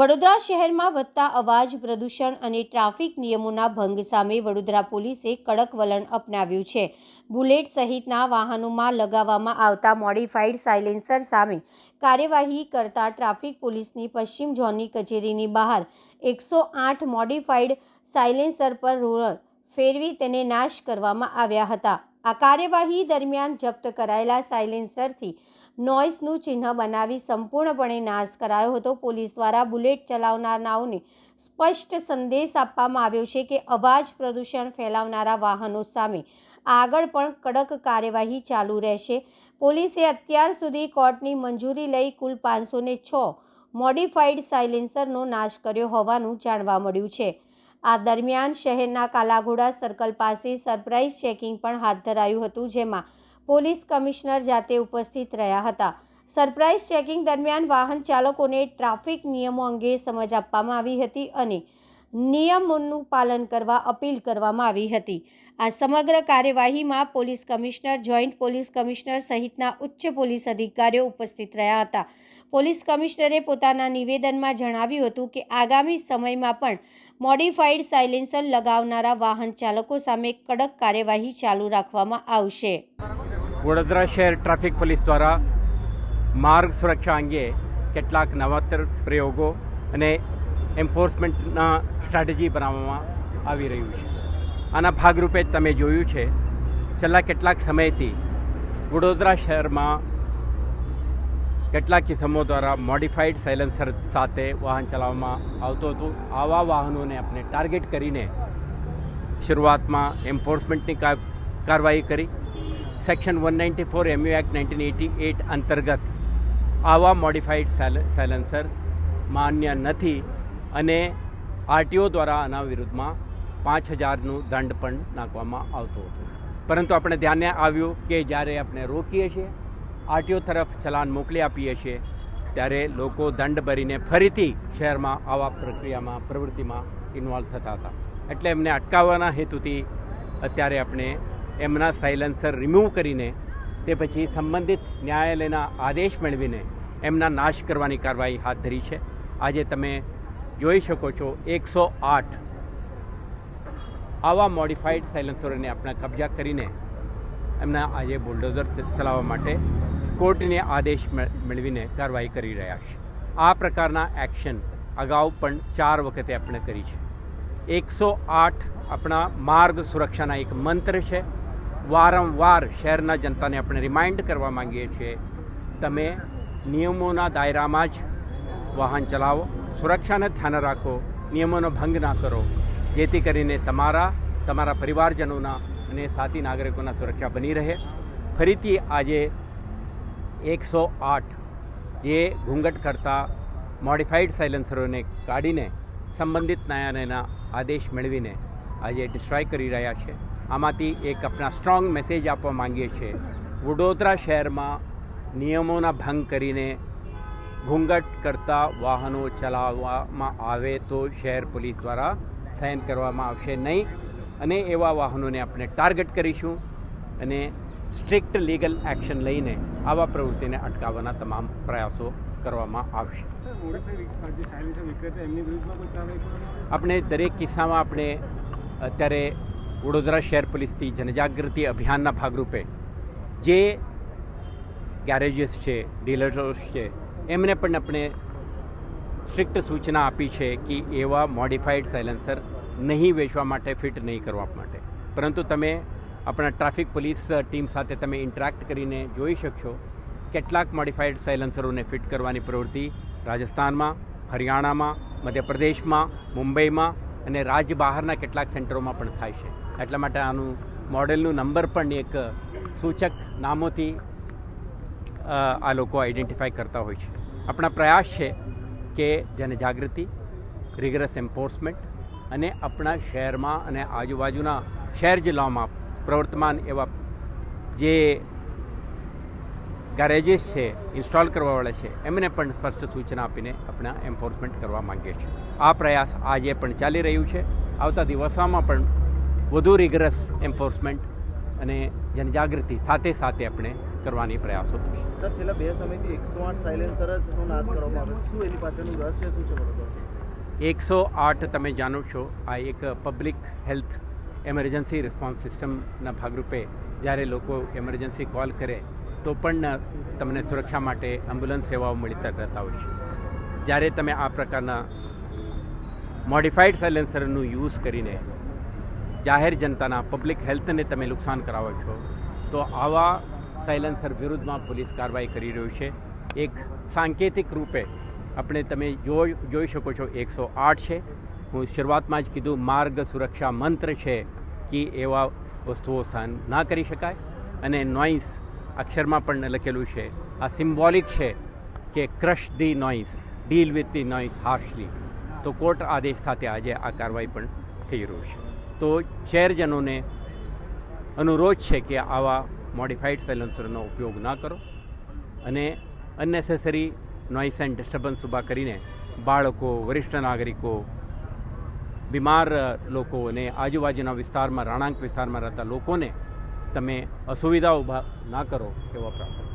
વડોદરા શહેરમાં વધતા અવાજ પ્રદૂષણ અને ટ્રાફિક નિયમોના ભંગ સામે વડોદરા પોલીસે કડક વલણ અપનાવ્યું છે. બુલેટ સહિતના વાહનોમાં લગાવવામાં આવતા મોડિફાઈડ સાયલેન્સર સામે કાર્યવાહી કરતા ટ્રાફિક પોલીસની પશ્ચિમ ઝોનની કચેરીની બહાર 108 મોડિફાઈડ સાયલેન્સર પર રોલર ફેરવી તેને નાશ કરવામાં આવ્યા હતા. આ કાર્યવાહી દરમિયાન જપ્ત કરાયેલા સાયલેન્સરથી નોઇઝનું ચિહ્ન બનાવી સંપૂર્ણપણે નાશ કરાયો હતો. પોલીસ દ્વારા બુલેટ ચલાવનારાઓને સ્પષ્ટ સંદેશ આપવામાં આવ્યો છે કે અવાજ પ્રદૂષણ ફેલાવનારા વાહનો સામે આગળ પણ કડક કાર્યવાહી ચાલુ રહેશે. પોલીસે અત્યાર સુધી કોર્ટની મંજૂરી લઈ કુલ 506 મોડિફાઈડ સાયલેન્સરનો નાશ કર્યો હોવાનું જાણવા મળ્યું છે. આ દરમિયાન શહેરના કાલાઘોડા સર્કલ પાસે સરપ્રાઇઝ ચેકિંગ પણ હાથ ધરાયું હતું, જેમાં પોલીસ કમિશનર જાતે ઉપસ્થિત રહ્યા હતા. સરપ્રાઇઝ ચેકિંગ દરમિયાન વાહન ચાલકોને ટ્રાફિક નિયમો અંગે સમજ આપવામાં આવી હતી અને નિયમોનું પાલન કરવા અપીલ કરવામાં આવી હતી. આ સમગ્ર કાર્યવાહીમાં police commissioner, joint police commissioner સહિતના ઉચ્ચ પોલીસ અધિકારીઓ ઉપસ્થિત રહ્યા હતા. પોલીસ કમિશનરે પોતાના નિવેદનમાં જણાવ્યું હતું કે આગામી સમયમાં પણ મોડિફાઈડ સાયલેન્સર લગાવનારા વાહન ચાલકો સામે કડક કાર્યવાહી ચાલુ રાખવામાં આવશે. વડોદરા શહેર ટ્રાફિક પોલીસ દ્વારા માર્ગ સુરક્ષા અંગે કેટલાક નવતર પ્રયોગો અને એન્ફોર્સમેન્ટના સ્ટ્રેટેજી બનાવવામાં આવી રહ્યું છે. આના ભાગરૂપે તમે જોયું છે, છેલ્લા કેટલાક સમયથી વડોદરા શહેરમાં કેટલાક કિસ્સાઓ દ્વારા મોડિફાઈડ સાયલેન્સર સાથે વાહન ચલાવવામાં આવતું હતું. આવા વાહનોને આપણે ટાર્ગેટ કરીને શરૂઆતમાં એન્ફોર્સમેન્ટની કાર્યવાહી કરી. સેક્શન 194 MU એક્ટ 1988 અંતર્ગત આવા મોડિફાઈડ સાયલેન્સર માન્ય નથી અને આરટીઓ દ્વારા આના વિરુદ્ધમાં 5000નું દંડ પણ નાખવામાં આવતો હતો. પરંતુ આપણે ધ્યાને આવ્યું કે જ્યારે આપણે રોકીએ છીએ, આરટીઓ તરફ ચલાન મોકલી આપીએ છીએ, ત્યારે લોકો દંડ ભરીને ફરીથી શહેરમાં આવા પ્રવૃત્તિમાં ઇન્વોલ્વ થતા હતા. એટલે એમને અટકાવવાના હેતુથી અત્યારે આપણે એમના સાયલેન્સર રિમૂવ કરીને તે પછી સંબંધિત ન્યાયાલયના આદેશ મેળવીને એમના નાશ કરવાની કાર્યવાહી હાથ ધરી છે. આજે તમે જોઈ શકો છો 108 આવા મોડિફાઈડ સાયલેન્સરોને આપણે કબજા કરીને એમના આજે બુલડોઝર ચલાવવા માટે કોર્ટને આદેશ મેળવીને કાર્યવાહી કરી રહ્યા છે. આ પ્રકારના એક્શન અગાઉ પણ 4 વખતે આપણે કરી છે. 108 આપણા માર્ગ સુરક્ષાના એક મંત્ર છે. વારંવાર શહેરના જનતાને આપણે રિમાઇન્ડ કરવા માંગીએ છીએ, તમે નિયમોના દાયરામાં જ વાહન ચલાવો, સુરક્ષાને ધ્યાન રાખો, નિયમોનો ભંગ ના કરો, જેથી કરીને તમારા પરિવારજનોના અને સાથી નાગરિકોના સુરક્ષા બની રહે. ફરીથી આજે 108 જે ઘૂંઘટ કરતા મોડિફાઈડ સાયલેન્સરોને કાઢીને સંબંધિત ન્યાયાલયના આદેશ મેળવીને આજે ડિસ્ટ્રોય કરી રહ્યા છે. આમાંથી એક આપણા સ્ટ્રોંગ મેસેજ આપવા માંગીએ છીએ, વડોદરા શહેરમાં નિયમોના ભંગ કરીને ઘૂંઘટ કરતા વાહનો ચલાવવામાં આવે તો શહેર પોલીસ દ્વારા સહન કરવામાં આવશે નહીં અને એવા વાહનોને આપણે ટાર્ગેટ કરીશું અને સ્ટ્રિક્ટ લીગલ એક્શન લઈને આવા પ્રવૃત્તિને અટકાવવાના તમામ પ્રયાસો કરવામાં આવશે. આપણે દરેક કિસ્સામાં આપણે અત્યારે વડોદરા શહેર પોલીસથી જનજાગૃતિ અભિયાનના ભાગરૂપે જે ગેરેજીસ છે, ડીલર્સ છે, એમને પણ આપણે સ્ટ્રિક્ટ સૂચના આપી છે કે એવા મોડિફાઈડ સાયલેન્સર નહીં વેચવા માટે, ફિટ નહીં કરવા માટે. પરંતુ તમે આપણા ટ્રાફિક પોલીસ ટીમ સાથે તમે ઇન્ટરેક્ટ કરીને જોઈ શકશો કેટલાક મોડિફાઈડ સાયલેન્સરોને ફિટ કરવાની પ્રવૃત્તિ રાજસ્થાનમાં, હરિયાણામાં, મધ્યપ્રદેશમાં, મુંબઈમાં અને રાજ્ય બહારના કેટલાક સેન્ટરોમાં પણ થાય છે. એટલા માટે આનું મોડેલનું નંબર પણ એક સૂચક નામોથી આ લોકો આઈડેન્ટિફાઈ કરતા હોય છે. આપણા પ્રયાસ છે કે જનજાગૃતિ, રિગરસ એન્ફોર્સમેન્ટ અને આપણા શહેરમાં અને આજુબાજુના શહેર જિલ્લાઓમાં પ્રવર્તમાન એવા જે ગેરેજીસ છે, ઇન્સ્ટોલ કરવાવાળા છે, એમને પણ સ્પષ્ટ સૂચના આપીને આપણા એન્ફોર્સમેન્ટ કરવા માંગીએ છીએ. આ પ્રયાસ આજે પણ ચાલી રહ્યું છે. આવતા દિવસોમાં પણ વધુ રિગરસ એન્ફોર્સમેન્ટ અને જનજાગૃતિ સાથે આપણે કરવાની પ્રયાસો થશે. સર, છેલ્લા 2 સમયથી 108 સાયલેન્સરનો નાશ કરવામાં આવે છે. શું એની પાછળનું રહસ્ય શું છે બરોબર? 108 તમે જાણો છો, આ એક પબ્લિક હેલ્થ એમરજન્સી રિસ્પોન્સ સિસ્ટમના ભાગરૂપે જ્યારે લોકો એમરજન્સી કોલ કરે તો પણ તમને સુરક્ષા માટે એમ્બ્યુલન્સ સેવાઓ મળતી રહેતા હોય છે. જ્યારે તમે આ પ્રકારના મોડિફાઈડ સાયલેન્સરનું યુઝ કરીને જાહેર જનતાના પબ્લિક હેલ્થને તમે નુકસાન કરાવો છો તો આવા સાયલેન્સર વિરુદ્ધમાં પોલીસ કાર્યવાહી કરી રહ્યું છે. એક સાંકેતિક રૂપે આપણે તમે જોઈ શકો છો 108 છે. હું શરૂઆતમાં જ કીધું માર્ગ સુરક્ષા મંત્ર છે કે એવા વસ્તુઓ સહન ના કરી શકાય. અને નોઇસ અક્ષરમાં પણ લખેલું છે, આ સિમ્બોલિક છે કે crush the noise, deal with the noise harshly. તો કોર્ટ આદેશ સાથે આજે આ કાર્યવાહી પણ થઈ રહ્યું છે. તો શહેરજનોને અનુરોધ છે કે આવા મોડિફાઈડ સાયલેન્સરનો ઉપયોગ ના કરો અને અનનેસેસરી નોઇસ એન્ડ ડિસ્ટર્બન્સ ઊભા કરીને બાળકો, વરિષ્ઠ નાગરિકો, બીમાર લોકો અને આજુબાજુના વિસ્તારમાં, રહેણાંક વિસ્તારમાં રહેતા લોકોને તમે અસુવિધા ઊભા ના કરો એવા પ્રાર્થના.